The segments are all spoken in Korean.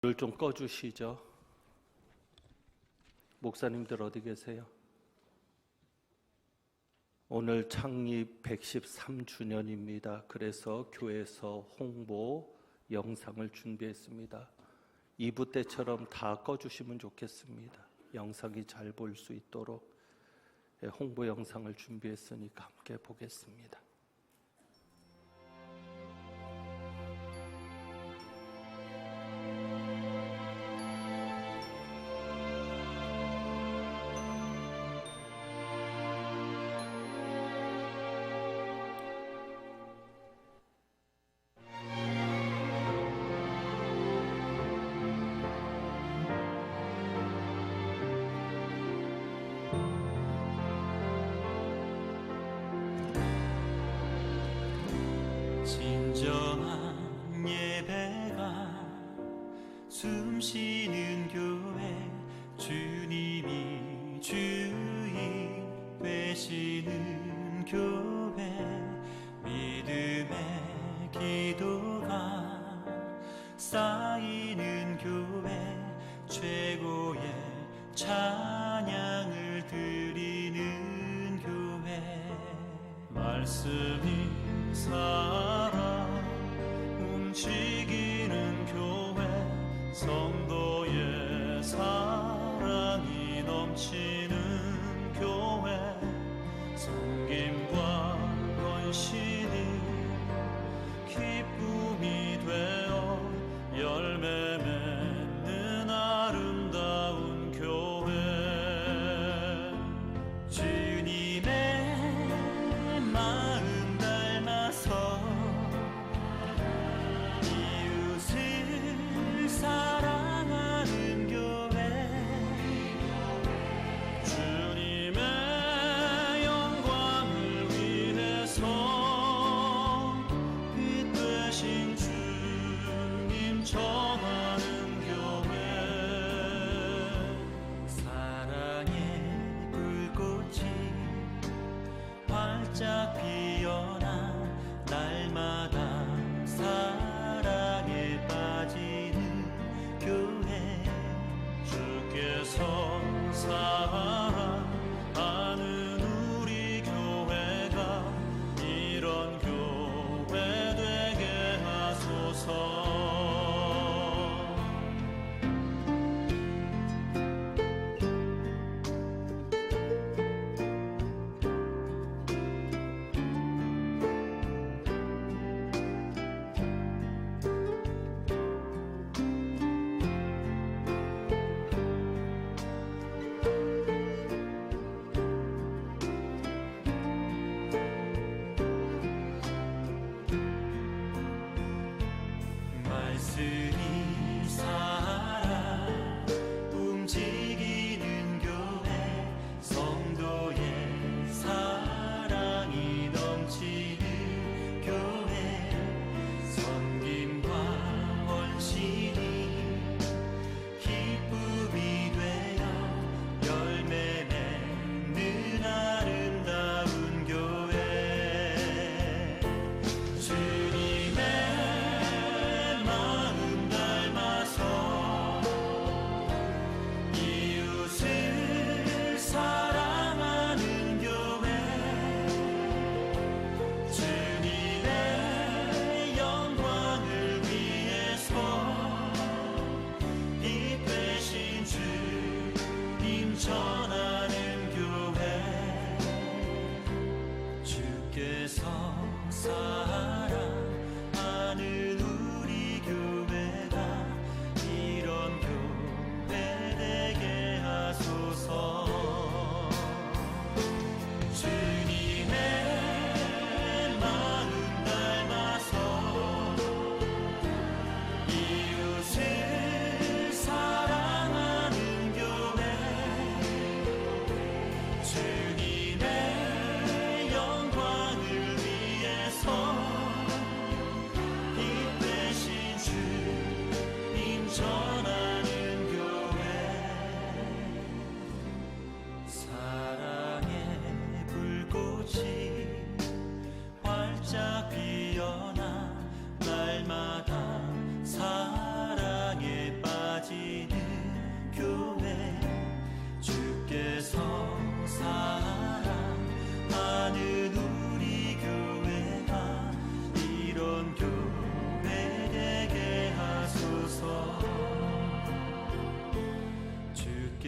불을 좀 꺼주시죠. 목사님들 어디 계세요? 오늘 창립 113주년입니다. 그래서 교회에서 홍보 영상을 준비했습니다. 2부 때처럼 다 꺼주시면 좋겠습니다. 영상이 잘 볼 수 있도록 홍보 영상을 준비했으니까 함께 보겠습니다. 진정한 예배가 숨쉬는 교회, 주님이 주인 되시는 교회, 믿음의 기도가 쌓이는 교회, 최고의 찬양을 드리는 교회, 말씀이 살아 움직이는 교회, 성도의 사랑이 넘치는 교회, 섬김과 헌신이 기쁨이 되어 열매 맺는 아름다운 교회, 주님의 마음 닮아서 이웃을 사랑하는 교회,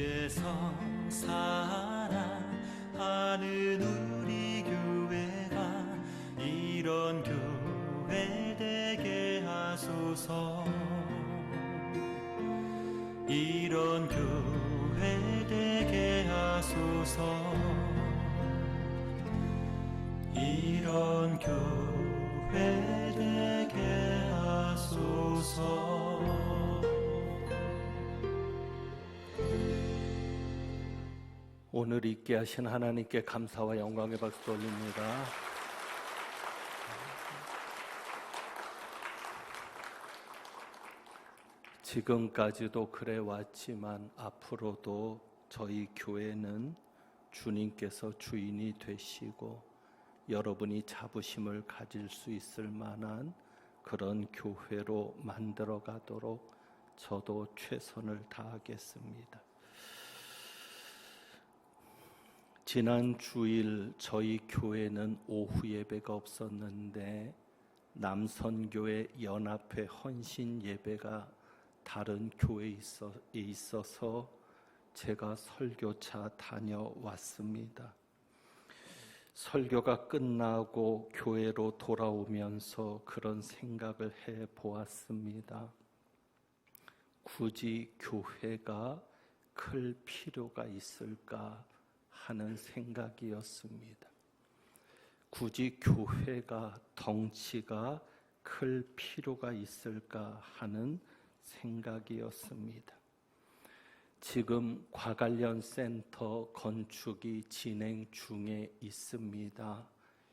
주께서 사랑하는 우리 교회가 이런 교회 되게 하소서. 이런 교회 되게 하소서. 이런 교회 되게 하소서. 오늘 있게 하신 하나님께 감사와 영광의 박수 돌립니다. 지금까지도 그래 왔지만 앞으로도 저희 교회는 주님께서 주인이 되시고 여러분이 자부심을 가질 수 있을 만한 그런 교회로 만들어 가도록 저도 최선을 다하겠습니다. 지난 주일 저희 교회는 오후 예배가 없었는데 남선교회 연합회 헌신 예배가 다른 교회에 있어서 제가 설교차 다녀왔습니다. 설교가 끝나고 교회로 돌아오면서 그런 생각을 해 보았습니다. 굳이 교회가 클 필요가 있을까 하는 생각이었습니다. 굳이 교회가 덩치가 클 필요가 있을까 하는 생각이었습니다. 지금 과관련 센터 건축이 진행 중에 있습니다.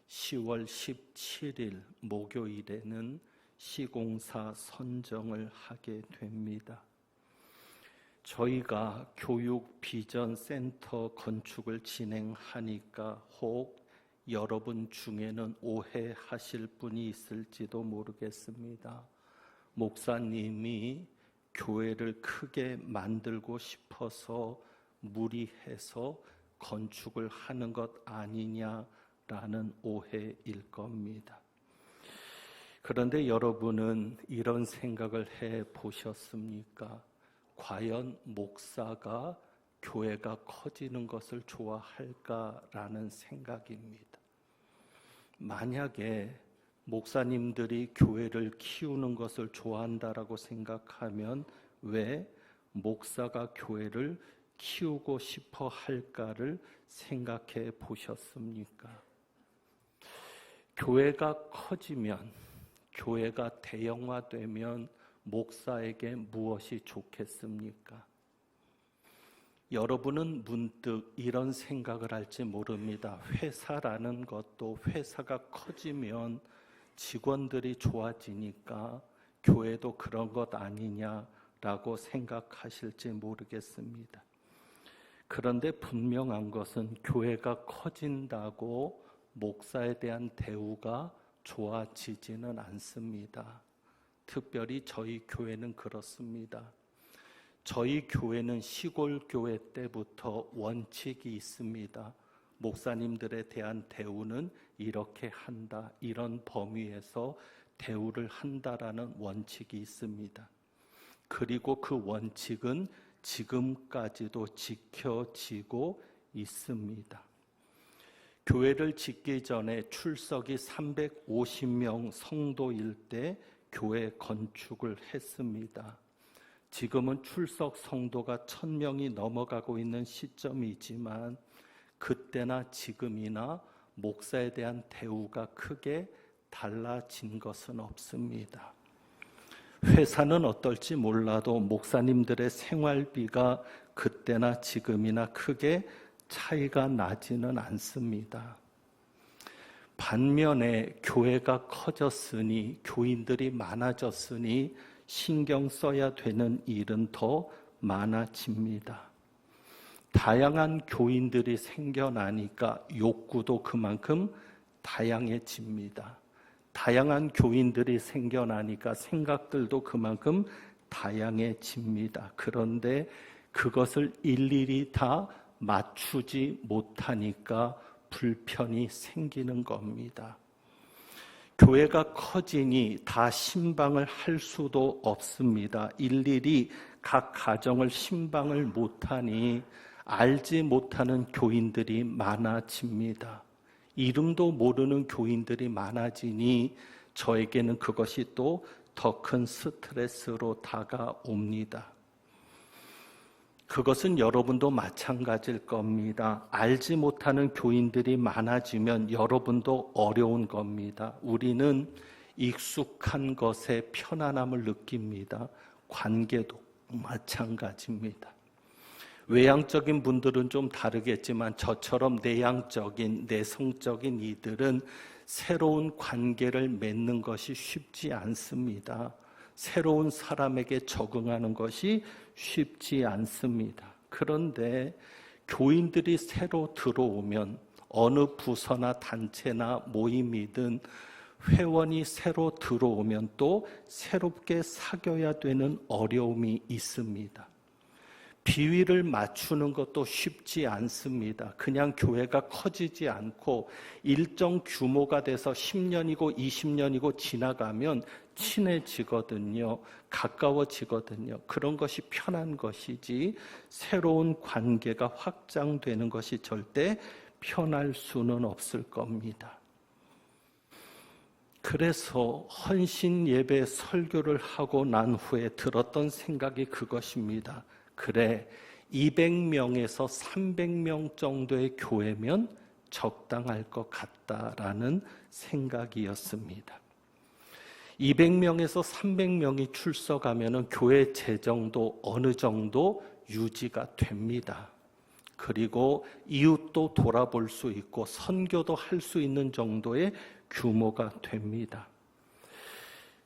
10월 17일 목요일에는 시공사 선정을 하게 됩니다. 저희가 교육 비전 센터 건축을 진행하니까 혹 여러분 중에는 오해하실 분이 있을지도 모르겠습니다. 목사님이 교회를 크게 만들고 싶어서 무리해서 건축을 하는 것 아니냐라는 오해일 겁니다. 그런데 여러분은 이런 생각을 해 보셨습니까? 과연 목사가 교회가 커지는 것을 좋아할까라는 생각입니다. 만약에 목사님들이 교회를 키우는 것을 좋아한다라고 생각하면 왜 목사가 교회를 키우고 싶어 할까를 생각해 보셨습니까? 교회가 커지면, 교회가 대형화되면 목사에게 무엇이 좋겠습니까? 여러분은 문득 이런 생각을 할지 모릅니다. 회사라는 것도 회사가 커지면 직원들이 좋아지니까 교회도 그런 것 아니냐라고 생각하실지 모르겠습니다. 그런데 분명한 것은 교회가 커진다고 목사에 대한 대우가 좋아지지는 않습니다. 특별히 저희 교회는 그렇습니다. 저희 교회는 시골 교회 때부터 원칙이 있습니다. 목사님들에 대한 대우는 이렇게 한다, 이런 범위에서 대우를 한다라는 원칙이 있습니다. 그리고 그 원칙은 지금까지도 지켜지고 있습니다. 교회를 짓기 전에 출석이 350명 성도일 때 교회 건축을 했습니다. 지금은 출석 성도가 1000명이 넘어가고 있는 시점이지만 그때나 지금이나 목사에 대한 대우가 크게 달라진 것은 없습니다. 회사는 어떨지 몰라도 목사님들의 생활비가 그때나 지금이나 크게 차이가 나지는 않습니다. 반면에 교회가 커졌으니, 교인들이 많아졌으니 신경 써야 되는 일은 더 많아집니다. 다양한 교인들이 생겨나니까 욕구도 그만큼 다양해집니다. 다양한 교인들이 생겨나니까 생각들도 그만큼 다양해집니다. 그런데 그것을 일일이 다 맞추지 못하니까 불편이 생기는 겁니다. 교회가 커지니 다 신방을 할 수도 없습니다. 일일이 각 가정을 신방을 못하니 알지 못하는 교인들이 많아집니다. 이름도 모르는 교인들이 많아지니 저에게는 그것이 또 더 큰 스트레스로 다가옵니다. 그것은 여러분도 마찬가지일 겁니다. 알지 못하는 교인들이 많아지면 여러분도 어려운 겁니다. 우리는 익숙한 것에 편안함을 느낍니다. 관계도 마찬가지입니다. 외향적인 분들은 좀 다르겠지만 저처럼 내향적인, 내성적인 이들은 새로운 관계를 맺는 것이 쉽지 않습니다. 새로운 사람에게 적응하는 것이 쉽지 않습니다. 그런데 교인들이 새로 들어오면 어느 부서나 단체나 모임이든 회원이 새로 들어오면 또 새롭게 사귀어야 되는 어려움이 있습니다. 비위를 맞추는 것도 쉽지 않습니다. 그냥 교회가 커지지 않고 일정 규모가 돼서 10년이고 20년이고 지나가면 친해지거든요. 가까워지거든요. 그런 것이 편한 것이지 새로운 관계가 확장되는 것이 절대 편할 수는 없을 겁니다. 그래서 헌신 예배 설교를 하고 난 후에 들었던 생각이 그것입니다. 그래, 200명에서 300명 정도의 교회면 적당할 것 같다라는 생각이었습니다. 200명에서 300명이 출석하면 교회 재정도 어느 정도 유지가 됩니다. 그리고 이웃도 돌아볼 수 있고 선교도 할 수 있는 정도의 규모가 됩니다.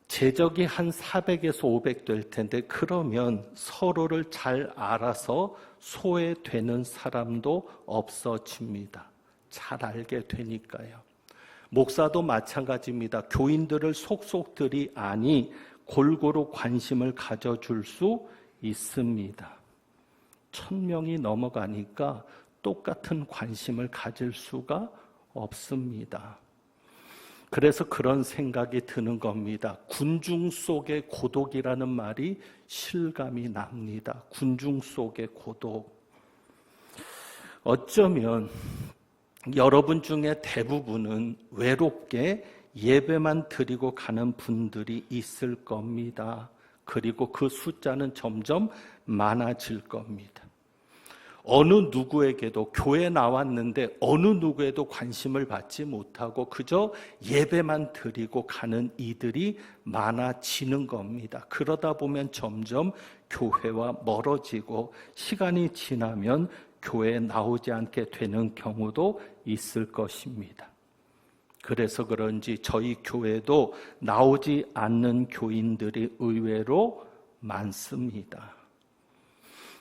재적이 한 400에서 500 될 텐데 그러면 서로를 잘 알아서 소외되는 사람도 없어집니다. 잘 알게 되니까요. 목사도 마찬가지입니다. 교인들을 속속들이 아니 골고루 관심을 가져줄 수 있습니다. 1000명이 넘어가니까 똑같은 관심을 가질 수가 없습니다. 그래서 그런 생각이 드는 겁니다. 군중 속의 고독이라는 말이 실감이 납니다. 군중 속의 고독. 어쩌면 여러분 중에 대부분은 외롭게 예배만 드리고 가는 분들이 있을 겁니다. 그리고 그 숫자는 점점 많아질 겁니다. 어느 누구에게도 교회 나왔는데 어느 누구에도 관심을 받지 못하고 그저 예배만 드리고 가는 이들이 많아지는 겁니다. 그러다 보면 점점 교회와 멀어지고 시간이 지나면 교회에 나오지 않게 되는 경우도 있을 것입니다. 그래서 그런지 저희 교회도 나오지 않는 교인들이 의외로 많습니다.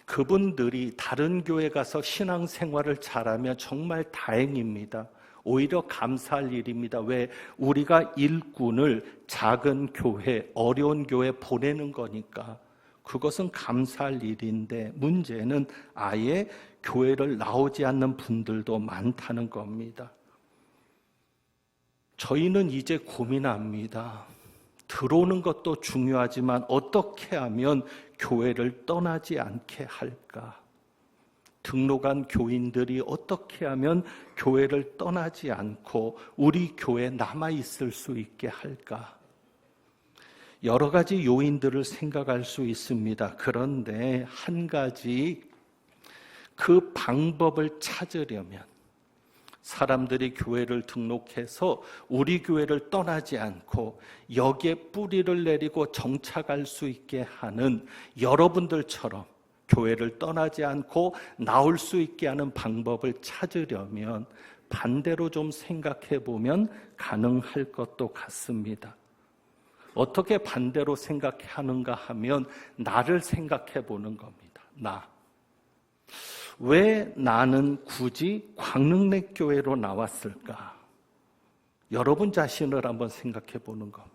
그분들이 다른 교회 가서 신앙생활을 잘하면 정말 다행입니다. 오히려 감사할 일입니다. 왜? 우리가 일꾼을 작은 교회, 어려운 교회 보내는 거니까 그것은 감사할 일인데 문제는 아예 교회를 나오지 않는 분들도 많다는 겁니다. 저희는 이제 고민합니다. 들어오는 것도 중요하지만 어떻게 하면 교회를 떠나지 않게 할까? 등록한 교인들이 어떻게 하면 교회를 떠나지 않고 우리 교회에 남아있을 수 있게 할까? 여러 가지 요인들을 생각할 수 있습니다. 그런데 한 가지 그 방법을 찾으려면 사람들이 교회를 등록해서 우리 교회를 떠나지 않고 여기에 뿌리를 내리고 정착할 수 있게 하는 여러분들처럼 교회를 떠나지 않고 나올 수 있게 하는 방법을 찾으려면 반대로 좀 생각해 보면 가능할 것도 같습니다. 어떻게 반대로 생각하는가 하면 나를 생각해 보는 겁니다. 왜 나는 굳이 광릉내교회로 나왔을까? 여러분 자신을 한번 생각해 보는 겁니다.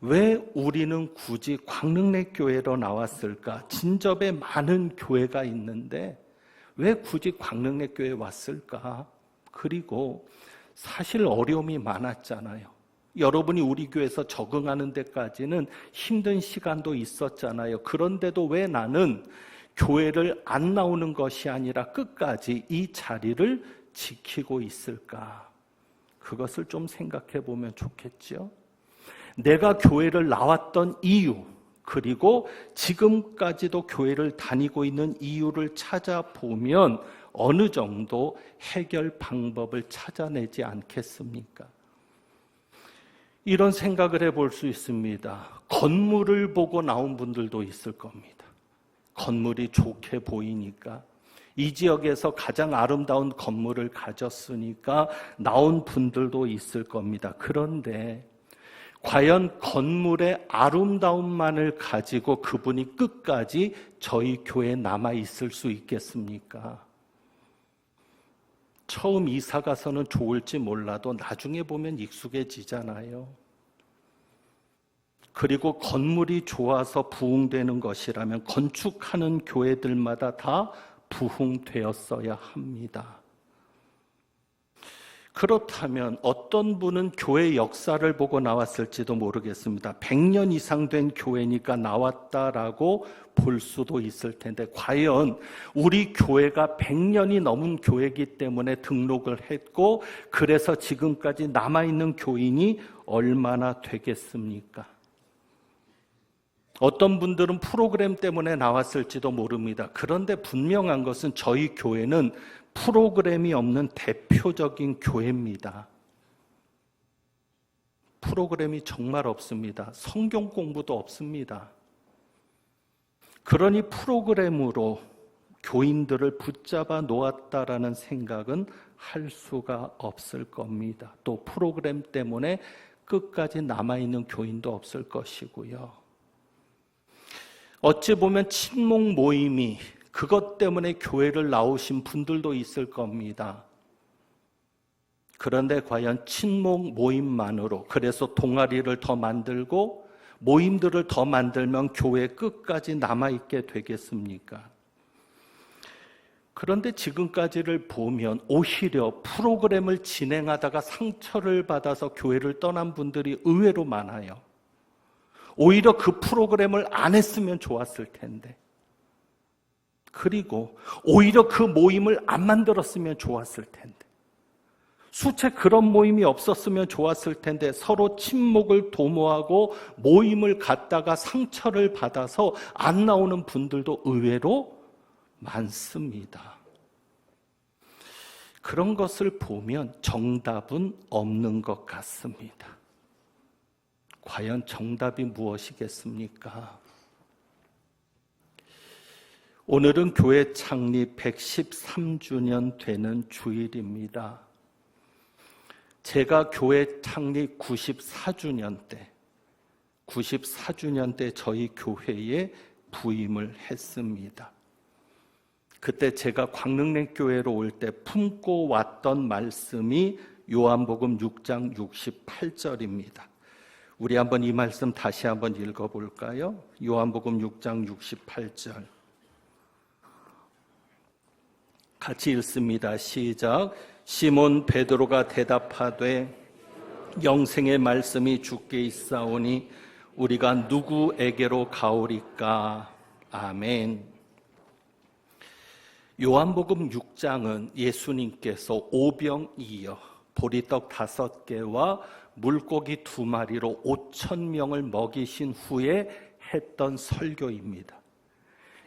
왜 우리는 굳이 광릉내교회로 나왔을까? 진접에 많은 교회가 있는데 왜 굳이 광릉내교회에 왔을까? 그리고 사실 어려움이 많았잖아요. 여러분이 우리 교회에서 적응하는 데까지는 힘든 시간도 있었잖아요. 그런데도 왜 나는 교회를 안 나오는 것이 아니라 끝까지 이 자리를 지키고 있을까? 그것을 좀 생각해 보면 좋겠죠. 내가 교회를 나왔던 이유, 그리고 지금까지도 교회를 다니고 있는 이유를 찾아보면 어느 정도 해결 방법을 찾아내지 않겠습니까? 이런 생각을 해볼 수 있습니다. 건물을 보고 나온 분들도 있을 겁니다. 건물이 좋게 보이니까, 이 지역에서 가장 아름다운 건물을 가졌으니까 나온 분들도 있을 겁니다. 그런데 과연 건물의 아름다움만을 가지고 그분이 끝까지 저희 교회에 남아 있을 수 있겠습니까? 처음 이사 가서는 좋을지 몰라도 나중에 보면 익숙해지잖아요. 그리고 건물이 좋아서 부흥되는 것이라면 건축하는 교회들마다 다 부흥되었어야 합니다. 그렇다면 어떤 분은 교회 역사를 보고 나왔을지도 모르겠습니다. 100년 이상 된 교회니까 나왔다라고 볼 수도 있을 텐데, 과연 우리 교회가 100년이 넘은 교회이기 때문에 등록을 했고, 그래서 지금까지 남아있는 교인이 얼마나 되겠습니까? 어떤 분들은 프로그램 때문에 나왔을지도 모릅니다. 그런데 분명한 것은 저희 교회는 프로그램이 없는 대표적인 교회입니다. 프로그램이 정말 없습니다. 성경 공부도 없습니다. 그러니 프로그램으로 교인들을 붙잡아 놓았다라는 생각은 할 수가 없을 겁니다. 또 프로그램 때문에 끝까지 남아있는 교인도 없을 것이고요. 어찌 보면 친목 모임이 그것 때문에 교회를 나오신 분들도 있을 겁니다. 그런데 과연 친목 모임만으로, 그래서 동아리를 더 만들고 모임들을 더 만들면 교회 끝까지 남아있게 되겠습니까? 그런데 지금까지를 보면 오히려 프로그램을 진행하다가 상처를 받아서 교회를 떠난 분들이 의외로 많아요. 오히려 그 프로그램을 안 했으면 좋았을 텐데, 그리고 오히려 그 모임을 안 만들었으면 좋았을 텐데, 수채 그런 모임이 없었으면 좋았을 텐데 서로 친목을 도모하고 모임을 갖다가 상처를 받아서 안 나오는 분들도 의외로 많습니다. 그런 것을 보면 정답은 없는 것 같습니다. 과연 정답이 무엇이겠습니까? 오늘은 교회 창립 113주년 되는 주일입니다. 제가 교회 창립 94주년 때 저희 교회에 부임을 했습니다. 그때 제가 광릉랜교회로 올 때 품고 왔던 말씀이 요한복음 6장 68절입니다. 우리 한번 이 말씀 다시 한번 읽어볼까요? 요한복음 6장 68절. 같이 읽습니다. 시작. 시몬 베드로가 대답하되 영생의 말씀이 주께 있사오니 우리가 누구에게로 가오리까? 아멘. 요한복음 6장은 예수님께서 오병이어 보리떡 5개와 물고기 2마리로 5,000명을 먹이신 후에 했던 설교입니다.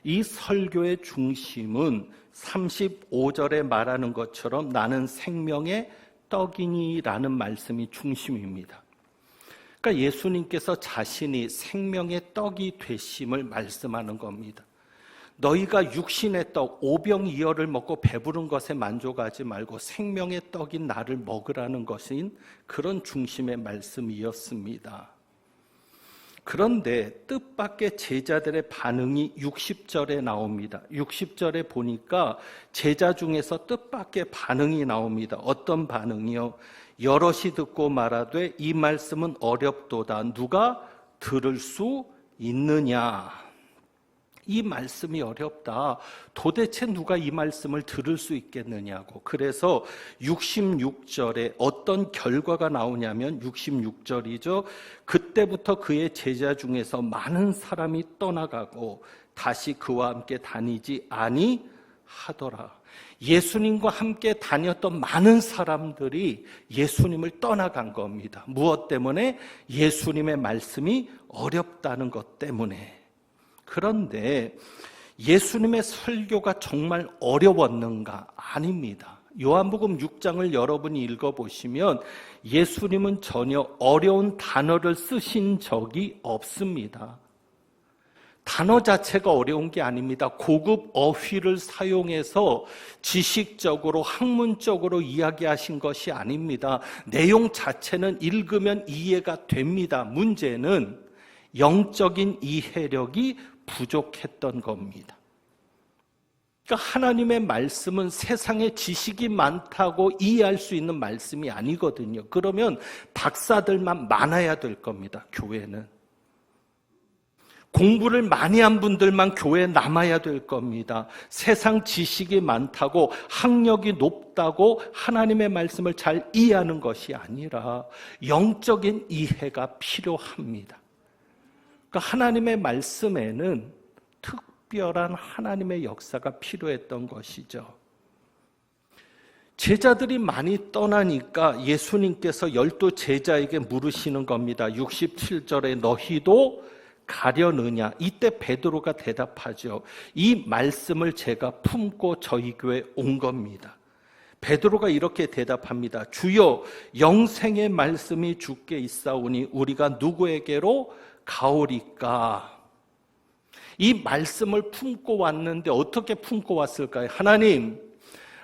이 설교의 중심은 35절에 말하는 것처럼 나는 생명의 떡이니라는 말씀이 중심입니다. 그러니까 예수님께서 자신이 생명의 떡이 되심을 말씀하는 겁니다. 너희가 육신의 떡, 오병이어를 먹고 배부른 것에 만족하지 말고 생명의 떡인 나를 먹으라는 것인 그런 중심의 말씀이었습니다. 그런데 뜻밖의 제자들의 반응이 60절에 나옵니다. 60절에 보니까 제자 중에서 뜻밖의 반응이 나옵니다. 어떤 반응이요? 여럿이 듣고 말하되 이 말씀은 어렵도다. 누가 들을 수 있느냐? 이 말씀이 어렵다. 도대체 누가 이 말씀을 들을 수 있겠느냐고. 그래서 66절에 어떤 결과가 나오냐면 66절이죠. 그때부터 그의 제자 중에서 많은 사람이 떠나가고 다시 그와 함께 다니지 아니하더라. 예수님과 함께 다녔던 많은 사람들이 예수님을 떠나간 겁니다. 무엇 때문에? 예수님의 말씀이 어렵다는 것 때문에. 그런데 예수님의 설교가 정말 어려웠는가? 아닙니다. 요한복음 6장을 여러분이 읽어보시면 예수님은 전혀 어려운 단어를 쓰신 적이 없습니다. 단어 자체가 어려운 게 아닙니다. 고급 어휘를 사용해서 지식적으로 학문적으로 이야기하신 것이 아닙니다. 내용 자체는 읽으면 이해가 됩니다. 문제는 영적인 이해력이 부족했던 겁니다. 그러니까 하나님의 말씀은 세상에 지식이 많다고 이해할 수 있는 말씀이 아니거든요. 그러면 박사들만 많아야 될 겁니다. 교회는. 공부를 많이 한 분들만 교회에 남아야 될 겁니다. 세상 지식이 많다고 학력이 높다고 하나님의 말씀을 잘 이해하는 것이 아니라 영적인 이해가 필요합니다. 그러니까 하나님의 말씀에는 특별한 하나님의 역사가 필요했던 것이죠. 제자들이 많이 떠나니까 예수님께서 12 제자에게 물으시는 겁니다. 67절에 너희도 가려느냐? 이때 베드로가 대답하죠. 이 말씀을 제가 품고 저희 교회에 온 겁니다. 베드로가 이렇게 대답합니다. 주여, 영생의 말씀이 주께 있사오니 우리가 누구에게로 가오리까? 이 말씀을 품고 왔는데 어떻게 품고 왔을까요? 하나님,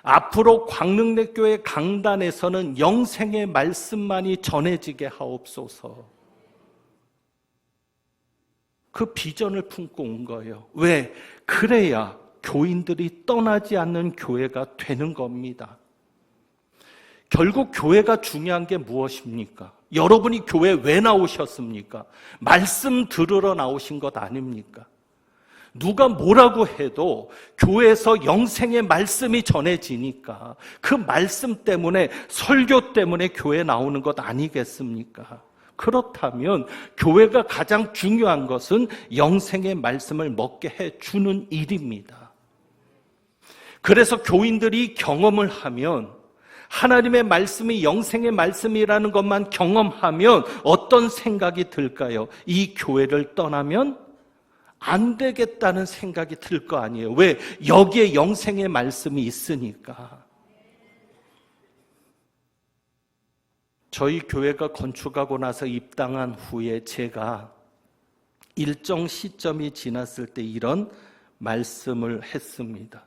앞으로 광릉대교회 강단에서는 영생의 말씀만이 전해지게 하옵소서. 그 비전을 품고 온 거예요. 왜? 그래야 교인들이 떠나지 않는 교회가 되는 겁니다. 결국 교회가 중요한 게 무엇입니까? 여러분이 교회에 왜 나오셨습니까? 말씀 들으러 나오신 것 아닙니까? 누가 뭐라고 해도 교회에서 영생의 말씀이 전해지니까 그 말씀 때문에, 설교 때문에 교회에 나오는 것 아니겠습니까? 그렇다면 교회가 가장 중요한 것은 영생의 말씀을 먹게 해주는 일입니다. 그래서 교인들이 경험을 하면, 하나님의 말씀이 영생의 말씀이라는 것만 경험하면 어떤 생각이 들까요? 이 교회를 떠나면 안 되겠다는 생각이 들 거 아니에요. 왜? 여기에 영생의 말씀이 있으니까. 저희 교회가 건축하고 나서 입당한 후에 제가 일정 시점이 지났을 때 이런 말씀을 했습니다.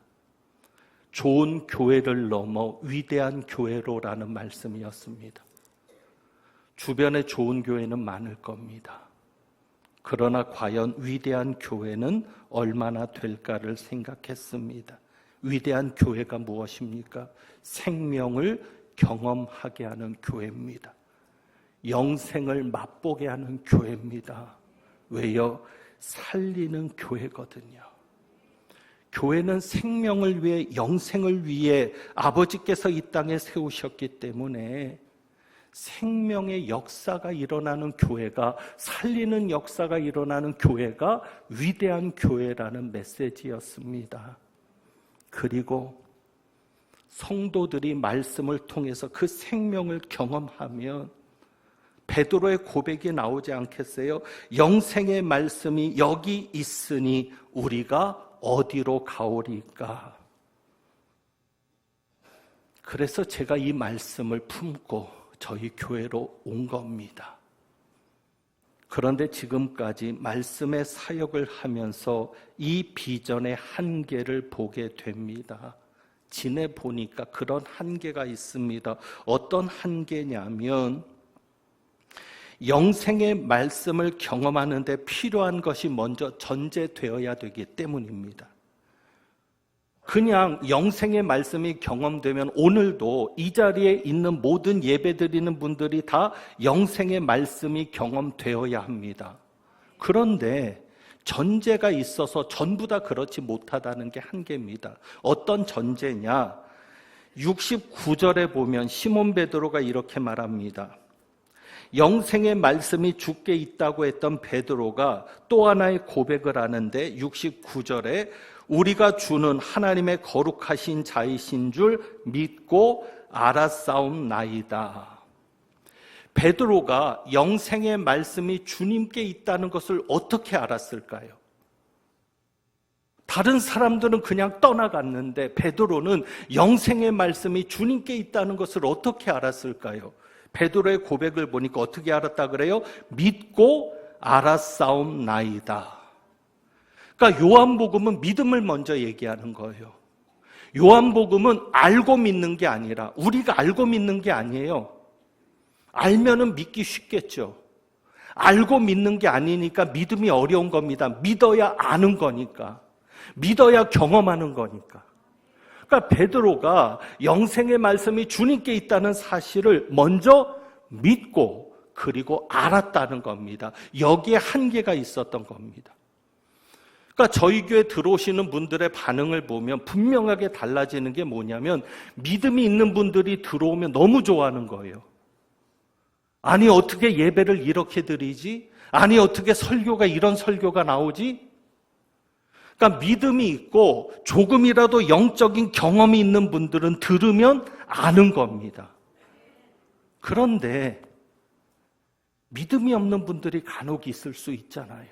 좋은 교회를 넘어 위대한 교회로라는 말씀이었습니다. 주변에 좋은 교회는 많을 겁니다. 그러나 과연 위대한 교회는 얼마나 될까를 생각했습니다. 위대한 교회가 무엇입니까? 생명을 경험하게 하는 교회입니다. 영생을 맛보게 하는 교회입니다. 왜요? 살리는 교회거든요. 교회는 생명을 위해, 영생을 위해 아버지께서 이 땅에 세우셨기 때문에 생명의 역사가 일어나는 교회가, 살리는 역사가 일어나는 교회가 위대한 교회라는 메시지였습니다. 그리고 성도들이 말씀을 통해서 그 생명을 경험하면 베드로의 고백이 나오지 않겠어요? 영생의 말씀이 여기 있으니 우리가 어디로 가오리까? 그래서 제가 이 말씀을 품고 저희 교회로 온 겁니다. 그런데 지금까지 말씀의 사역을 하면서 이 비전의 한계를 보게 됩니다. 지내보니까 그런 한계가 있습니다. 어떤 한계냐면 영생의 말씀을 경험하는 데 필요한 것이 먼저 전제되어야 되기 때문입니다. 그냥 영생의 말씀이 경험되면 오늘도 이 자리에 있는 모든 예배드리는 분들이 다 영생의 말씀이 경험되어야 합니다. 그런데 전제가 있어서 전부 다 그렇지 못하다는 게 한계입니다. 어떤 전제냐? 69절에 보면 시몬 베드로가 이렇게 말합니다. 영생의 말씀이 주께 있다고 했던 베드로가 또 하나의 고백을 하는데 69절에 우리가 주는 하나님의 거룩하신 자이신 줄 믿고 알았사옵나이다. 베드로가 영생의 말씀이 주님께 있다는 것을 어떻게 알았을까요? 다른 사람들은 그냥 떠나갔는데 베드로는 영생의 말씀이 주님께 있다는 것을 어떻게 알았을까요? 베드로의 고백을 보니까 어떻게 알았다 그래요? 믿고 알았사옵나이다. 그러니까 요한복음은 믿음을 먼저 얘기하는 거예요. 요한복음은 알고 믿는 게 아니라 우리가 알고 믿는 게 아니에요. 알면은 믿기 쉽겠죠. 알고 믿는 게 아니니까 믿음이 어려운 겁니다. 믿어야 아는 거니까. 믿어야 경험하는 거니까. 그러니까 베드로가 영생의 말씀이 주님께 있다는 사실을 먼저 믿고 그리고 알았다는 겁니다. 여기에 한계가 있었던 겁니다. 그러니까 저희 교회 들어오시는 분들의 반응을 보면 분명하게 달라지는 게 뭐냐면 믿음이 있는 분들이 들어오면 너무 좋아하는 거예요. 아니 어떻게 예배를 이렇게 드리지? 아니 어떻게 설교가 이런 설교가 나오지? 그러니까 믿음이 있고 조금이라도 영적인 경험이 있는 분들은 들으면 아는 겁니다. 그런데 믿음이 없는 분들이 간혹 있을 수 있잖아요.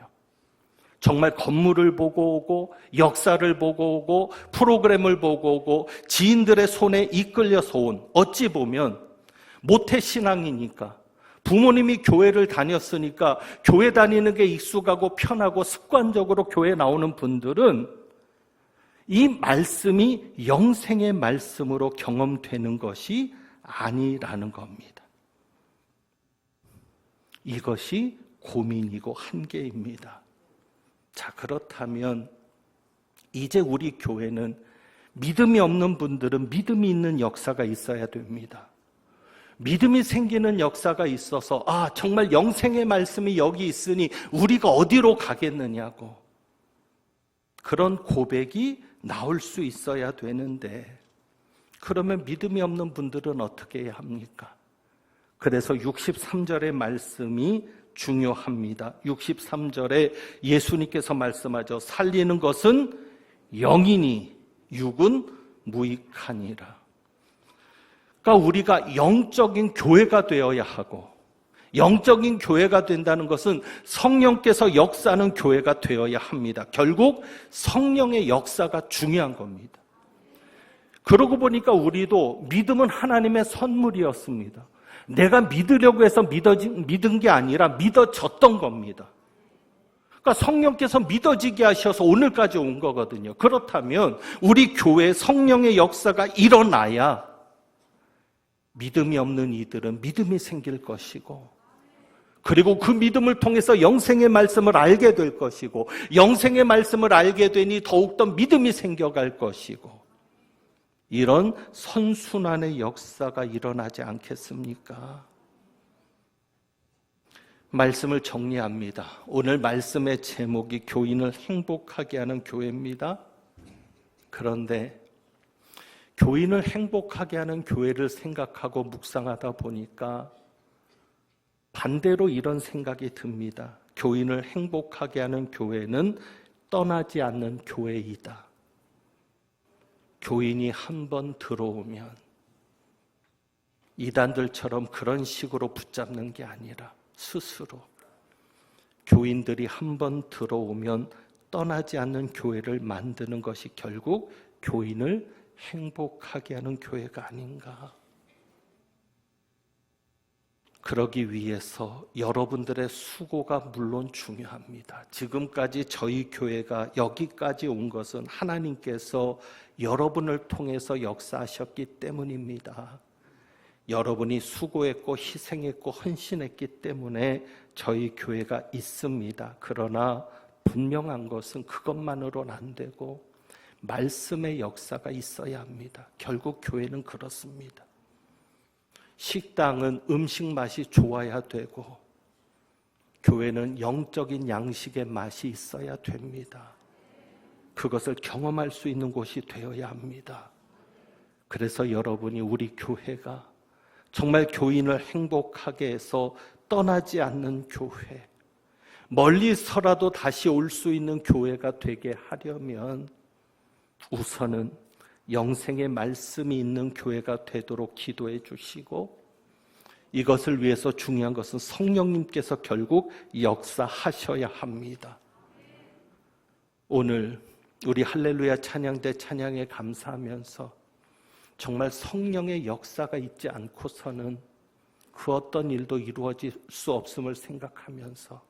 정말 건물을 보고 오고 역사를 보고 오고 프로그램을 보고 오고 지인들의 손에 이끌려서 온 어찌 보면 모태신앙이니까 부모님이 교회를 다녔으니까 교회 다니는 게 익숙하고 편하고 습관적으로 교회 나오는 분들은 이 말씀이 영생의 말씀으로 경험되는 것이 아니라는 겁니다. 이것이 고민이고 한계입니다. 자, 그렇다면 이제 우리 교회는 믿음이 없는 분들은 믿음이 있는 역사가 있어야 됩니다. 믿음이 생기는 역사가 있어서 정말 영생의 말씀이 여기 있으니 우리가 어디로 가겠느냐고 그런 고백이 나올 수 있어야 되는데 그러면 믿음이 없는 분들은 어떻게 해야 합니까? 그래서 63절의 말씀이 중요합니다. 63절에 예수님께서 말씀하죠. 살리는 것은 영이니 육은 무익하니라. 그러니까 우리가 영적인 교회가 되어야 하고 영적인 교회가 된다는 것은 성령께서 역사하는 교회가 되어야 합니다. 결국 성령의 역사가 중요한 겁니다. 그러고 보니까 우리도 믿음은 하나님의 선물이었습니다. 내가 믿으려고 해서 믿은 게 아니라 믿어졌던 겁니다. 그러니까 성령께서 믿어지게 하셔서 오늘까지 온 거거든요. 그렇다면 우리 교회에 성령의 역사가 일어나야 믿음이 없는 이들은 믿음이 생길 것이고 그리고 그 믿음을 통해서 영생의 말씀을 알게 될 것이고 영생의 말씀을 알게 되니 더욱더 믿음이 생겨갈 것이고 이런 선순환의 역사가 일어나지 않겠습니까? 말씀을 정리합니다. 오늘 말씀의 제목이 교인을 행복하게 하는 교회입니다. 그런데 교인을 행복하게 하는 교회를 생각하고 묵상하다 보니까 반대로 이런 생각이 듭니다. 교인을 행복하게 하는 교회는 떠나지 않는 교회이다. 교인이 한 번 들어오면 이단들처럼 그런 식으로 붙잡는 게 아니라 스스로 교인들이 한 번 들어오면 떠나지 않는 교회를 만드는 것이 결국 교인을 행복하게 하는 교회가 아닌가. 그러기 위해서 여러분들의 수고가 물론 중요합니다. 지금까지 저희 교회가 여기까지 온 것은 하나님께서 여러분을 통해서 역사하셨기 때문입니다. 여러분이 수고했고 희생했고 헌신했기 때문에 저희 교회가 있습니다. 그러나 분명한 것은 그것만으로는 안 되고 말씀의 역사가 있어야 합니다. 결국 교회는 그렇습니다. 식당은 음식 맛이 좋아야 되고 교회는 영적인 양식의 맛이 있어야 됩니다. 그것을 경험할 수 있는 곳이 되어야 합니다. 그래서 여러분이 우리 교회가 정말 교인을 행복하게 해서 떠나지 않는 교회, 멀리서라도 다시 올 수 있는 교회가 되게 하려면 우선은 영생의 말씀이 있는 교회가 되도록 기도해 주시고, 이것을 위해서 중요한 것은 성령님께서 결국 역사하셔야 합니다. 오늘 우리 할렐루야 찬양대 찬양에 감사하면서 정말 성령의 역사가 있지 않고서는 그 어떤 일도 이루어질 수 없음을 생각하면서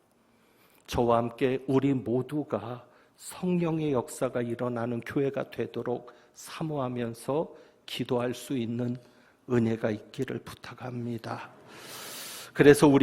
저와 함께 우리 모두가 성령의 역사가 일어나는 교회가 되도록 사모하면서 기도할 수 있는 은혜가 있기를 부탁합니다. 그래서 우리